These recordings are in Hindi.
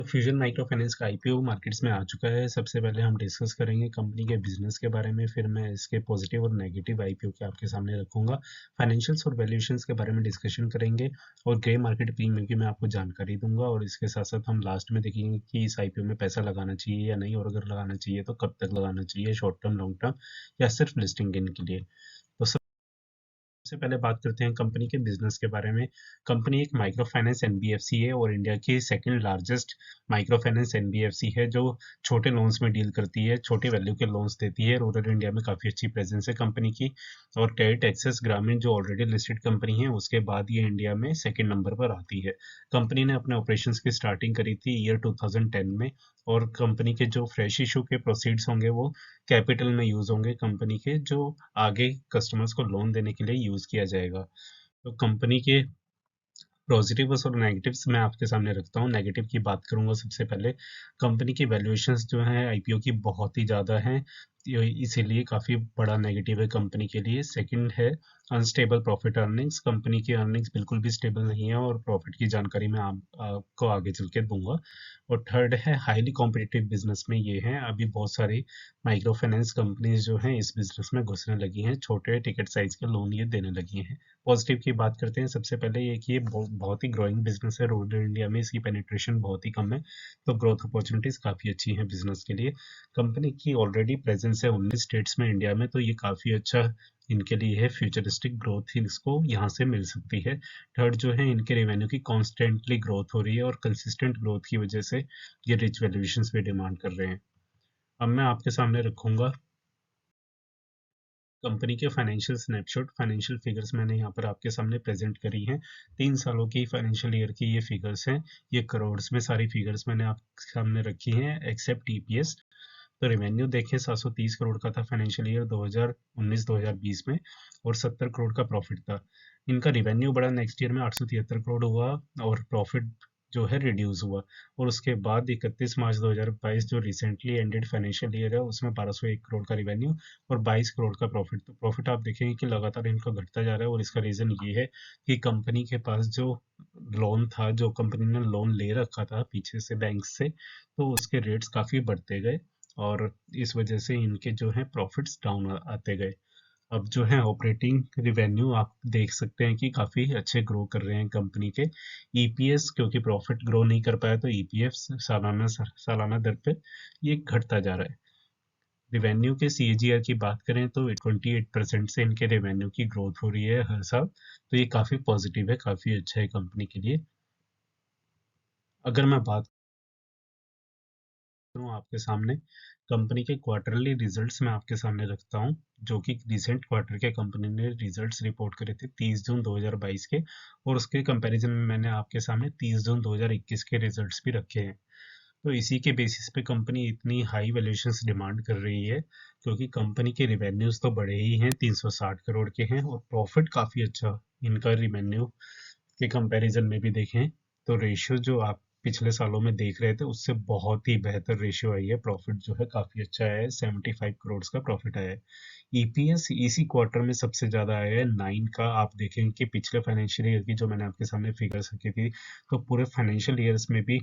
फ्यूजन माइक्रो फाइनेंस का आईपीओ मार्केट्स में आ चुका है। सबसे पहले हम डिस्कस करेंगे कंपनी के बिजनेस के बारे में, फिर मैं इसके पॉजिटिव और नेगेटिव आईपीओ के आपके सामने रखूंगा। फाइनेंशियल्स और वैल्यूएशंस के बारे में डिस्कशन करेंगे और ग्रे मार्केट प्रीमियम की मैं आपको जानकारी दूंगा, और इसके साथ साथ हम लास्ट में देखेंगे कि इस आईपीओ में पैसा लगाना चाहिए या नहीं, और अगर लगाना चाहिए तो कब तक लगाना चाहिए, शॉर्ट टर्म, लॉन्ग टर्म, या सिर्फ लिस्टिंग गेन के लिए। तो सबसे पहले बात करते हैं कंपनी के बिजनेस के बारे में। कंपनी एक माइक्रो फाइनेंस एनबीएफसी है और इंडिया की second largest micro finance NBFC है, जो छोटे लोन्स में डील करती है, छोटे वैल्यू के लोन्स देती है। रूरल इंडिया में काफ़ी अच्छी प्रेजेंस है कंपनी की, और क्रेडिट एक्सेस ग्रामीण जो ऑलरेडी लिस्टेड कंपनी है उसके बाद ये इंडिया में सेकेंड नंबर पर आती है। कंपनी ने अपने ऑपरेशंस की स्टार्टिंग करी थी ईयर 2010 में, और कंपनी के जो फ्रेश इशू के प्रोसीड्स होंगे वो कैपिटल में यूज होंगे कंपनी के, जो आगे कस्टमर्स को लोन देने के लिए यूज किया जाएगा। तो कंपनी के पॉजिटिव्स और नेगेटिव्स मैं आपके सामने रखता हूँ। नेगेटिव की बात करूंगा सबसे पहले। कंपनी की वैल्यूएशंस जो है आईपीओ की बहुत ही ज़्यादा हैं, इसीलिए काफ़ी बड़ा नेगेटिव है कंपनी के लिए। सेकंड है अनस्टेबल प्रॉफिट अर्निंग्स। कंपनी की अर्निंग्स बिल्कुल भी स्टेबल नहीं है, और प्रॉफिट की जानकारी मैं आपको आगे चल के दूंगा। और थर्ड है हाईली कॉम्पिटिटिव बिजनेस में ये है। अभी बहुत सारी माइक्रो फाइनेंस कंपनीज जो हैं इस बिजनेस में घुसने लगी हैं, छोटे टिकट साइज के लोन ये देने लगी हैं। पॉजिटिव की बात करते हैं। सबसे पहले ये कि ये बहुत ही ग्रोइंग बिजनेस है। रूरल इंडिया में इसकी पेनिट्रेशन बहुत ही कम है, तो ग्रोथ अपॉर्चुनिटीज काफ़ी अच्छी हैं बिजनेस के लिए। कंपनी की ऑलरेडी प्रेजेंस है 19 स्टेट्स में इंडिया में, तो ये काफ़ी अच्छा इनके लिए है। फ्यूचरिस्टिक ग्रोथ ही इसको यहाँ से मिल सकती है। थर्ड जो है, इनके रेवेन्यू की कॉन्स्टेंटली ग्रोथ हो रही है, और कंसिस्टेंट ग्रोथ की वजह से ये रिच वैल्यूएशंस भी डिमांड कर रहे हैं। अब मैं आपके सामने रखूंगा कंपनी के फाइनेंशियल स्नैपशॉट। फाइनेंशियल फिगर्स मैंने यहाँ पर आपके सामने प्रेजेंट करी हैं। 3 सालों की फाइनेंशियल ईयर की ये फिगर्स हैं। ये करोड्स में सारी फिगर्स मैंने आपके सामने रखी हैं एक्सेप्ट ईपीएस। तो रेवेन्यू देखें, 730 करोड़ का था फाइनेंशियल ईयर 2019-2020 में, और 70 करोड़ का प्रॉफिट था। इनका रेवेन्यू बढ़ा नेक्स्ट ईयर में 873 करोड़ हुआ, और प्रॉफिट जो है रिड्यूस हुआ। और उसके बाद 31 मार्च 2022 जो रिसेंटली एंडेड फाइनेंशियल ईयर है उसमें 1201 करोड़ का रेवेन्यू और 22 करोड़ का प्रॉफिट। तो प्रॉफिट आप देखेंगे कि लगातार इनका घटता जा रहा है, और इसका रीजन ये है कि कंपनी के पास जो लोन था, जो कंपनी ने लोन ले रखा था पीछे से बैंक से, तो उसके रेट्स काफी बढ़ते गए, और इस वजह से इनके जो है प्रॉफिट्स डाउन आते गए। अब जो है ऑपरेटिंग रिवेन्यू आप देख सकते हैं कि काफ़ी अच्छे ग्रो कर रहे हैं कंपनी के। ईपीएस क्योंकि प्रॉफिट ग्रो नहीं कर पाया, तो ईपीएस सालाना सालाना दर पे ये घटता जा रहा है। रिवेन्यू के सीएजीआर की बात करें तो 28% से इनके रेवेन्यू की ग्रोथ हो रही है हर साल, तो ये काफ़ी पॉजिटिव है, काफ़ी अच्छा है कंपनी के लिए। अगर मैं बात करूँ आपके सामने, कंपनी के क्वार्टरली रिजल्ट्स मैं आपके सामने रखता हूँ, जो कि रिसेंट क्वार्टर के कंपनी ने रिजल्ट्स रिपोर्ट करे थे 30 जून 2022 के, और उसके कंपैरिजन में मैंने आपके सामने 30 जून 2021 के रिजल्ट्स भी रखे हैं। तो इसी के बेसिस पे कंपनी इतनी हाई वैल्यूएशंस डिमांड कर रही है, क्योंकि कंपनी के रिवेन्यूज तो बड़े ही हैं, 360 करोड़ के हैं, और प्रॉफिट काफ़ी अच्छा इनका रिवेन्यू के कंपैरिजन में भी देखें तो रेशियो जो आप पिछले सालों में देख रहे थे उससे बहुत ही बेहतर रेशियो आई है। प्रॉफिट जो है काफ़ी अच्छा आया है, 75 करोड़ का प्रॉफिट आया है। ईपीएस इसी क्वार्टर में सबसे ज़्यादा आया है 9 का। आप देखें कि पिछले फाइनेंशियल ईयर की जो मैंने आपके सामने फिगर्स रखी थी, तो पूरे फाइनेंशियल ईयर्स में भी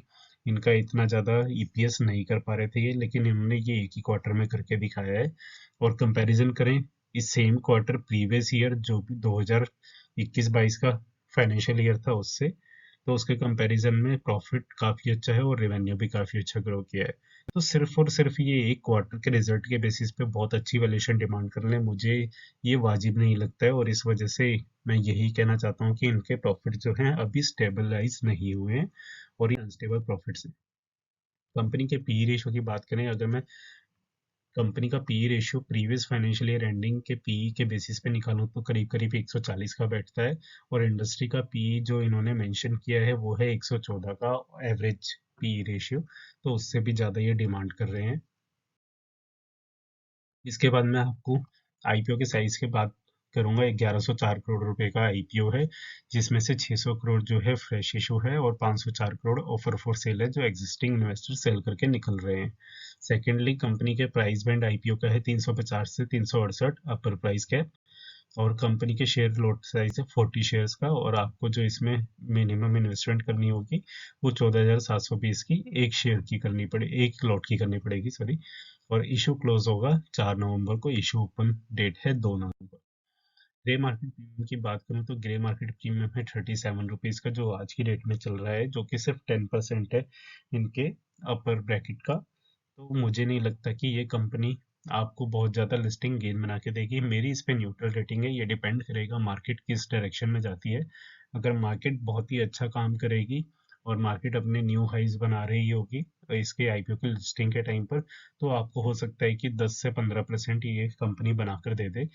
इनका इतना ज़्यादा ईपीएस नहीं कर पा रहे थे ये, लेकिन इन्होंने ये एक ही क्वार्टर में करके दिखाया है। और कंपैरिजन करें इस सेम क्वार्टर प्रीवियस ईयर जो भी 2021-22 का फाइनेंशियल ईयर था उससे, तो उसके कंपैरिजन में प्रॉफिट काफ़ी अच्छा है और रेवेन्यू भी काफ़ी अच्छा ग्रो किया है। तो सिर्फ और सिर्फ ये एक क्वार्टर के रिजल्ट के बेसिस पे बहुत अच्छी वैल्यूएशन डिमांड कर लें, मुझे ये वाजिब नहीं लगता है, और इस वजह से मैं यही कहना चाहता हूँ कि इनके प्रॉफिट जो हैं अभी स्टेबलाइज नहीं हुए हैं, और ये अनस्टेबल प्रॉफिट्स हैं। कंपनी के पी रेशो की बात करें, अगर मैं कंपनी का P ratio previous financial year ending के पी के बेसिस पे निकालूं तो करीब करीब 140 का बैठता है, और इंडस्ट्री का पी जो इन्होंने मेंशन किया है वो है 114 का एवरेज पी रेशियो, तो उससे भी ज़्यादा ये डिमांड कर रहे हैं। इसके बाद मैं आपको आईपीओ के साइज की बात करूंगा। 1104 करोड़ रुपए का आईपीओ है, जिसमें से 600 करोड़ जो है फ्रेश इशू है, और 504 करोड़ ऑफर फॉर सेल है, जो एग्जिस्टिंग इन्वेस्टर सेल करके निकल रहे हैं। सेकेंडली, कंपनी के प्राइस बैंड आईपीओ का है 350 से 368 अपर प्राइस कैप, और कंपनी के शेयर लॉट साइज है 40 शेयर्स का, और आपको जो इसमें मिनिमम इन्वेस्टमेंट करनी होगी वो 14,720 की एक शेयर की करनी पड़े, एक लॉट की करनी पड़ेगी, सॉरी। और इशू क्लोज होगा 4 नवंबर को, इशू ओपन डेट है 2 नवंबर। ग्रे मार्केट प्रीमियम की बात करूं तो ग्रे मार्केट प्रीमियम है 37 रुपीज का, जो आज की डेट में चल रहा है, जो कि सिर्फ 10% है इनके अपर ब्रैकेट का। तो मुझे नहीं लगता कि ये कंपनी आपको बहुत ज़्यादा लिस्टिंग गेन बना के देगी। मेरी इस पे न्यूट्रल रेटिंग है, ये डिपेंड करेगा मार्केट किस डायरेक्शन में जाती है। अगर मार्केट बहुत ही अच्छा काम करेगी और मार्केट अपने न्यू हाइज बना रही होगी इसके आईपीओ की लिस्टिंग के टाइम पर, तो आपको हो सकता है कि 10 से 15% ये कंपनी बनाकर दे दे।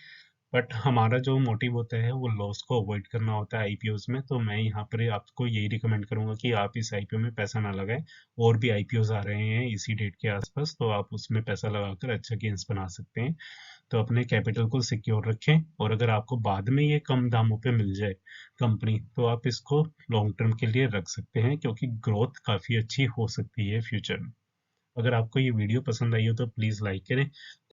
बट हमारा जो मोटिव होता है वो लॉस को अवॉइड करना होता है आईपीओज में, तो मैं यहाँ पर आपको यही रिकमेंड करूंगा कि आप इस आईपीओ में पैसा ना लगाएं। और भी आईपीओज आ रहे हैं इसी डेट के आसपास, तो आप उसमें पैसा लगाकर अच्छा गेन्स बना सकते हैं। तो अपने कैपिटल को सिक्योर रखें, और अगर आपको बाद में ये कम दामों पे मिल जाए कंपनी, तो आप इसको लॉन्ग टर्म के लिए रख सकते हैं, क्योंकि ग्रोथ काफ़ी अच्छी हो सकती है फ्यूचर में। अगर आपको ये वीडियो पसंद आई हो तो प्लीज़ लाइक करें।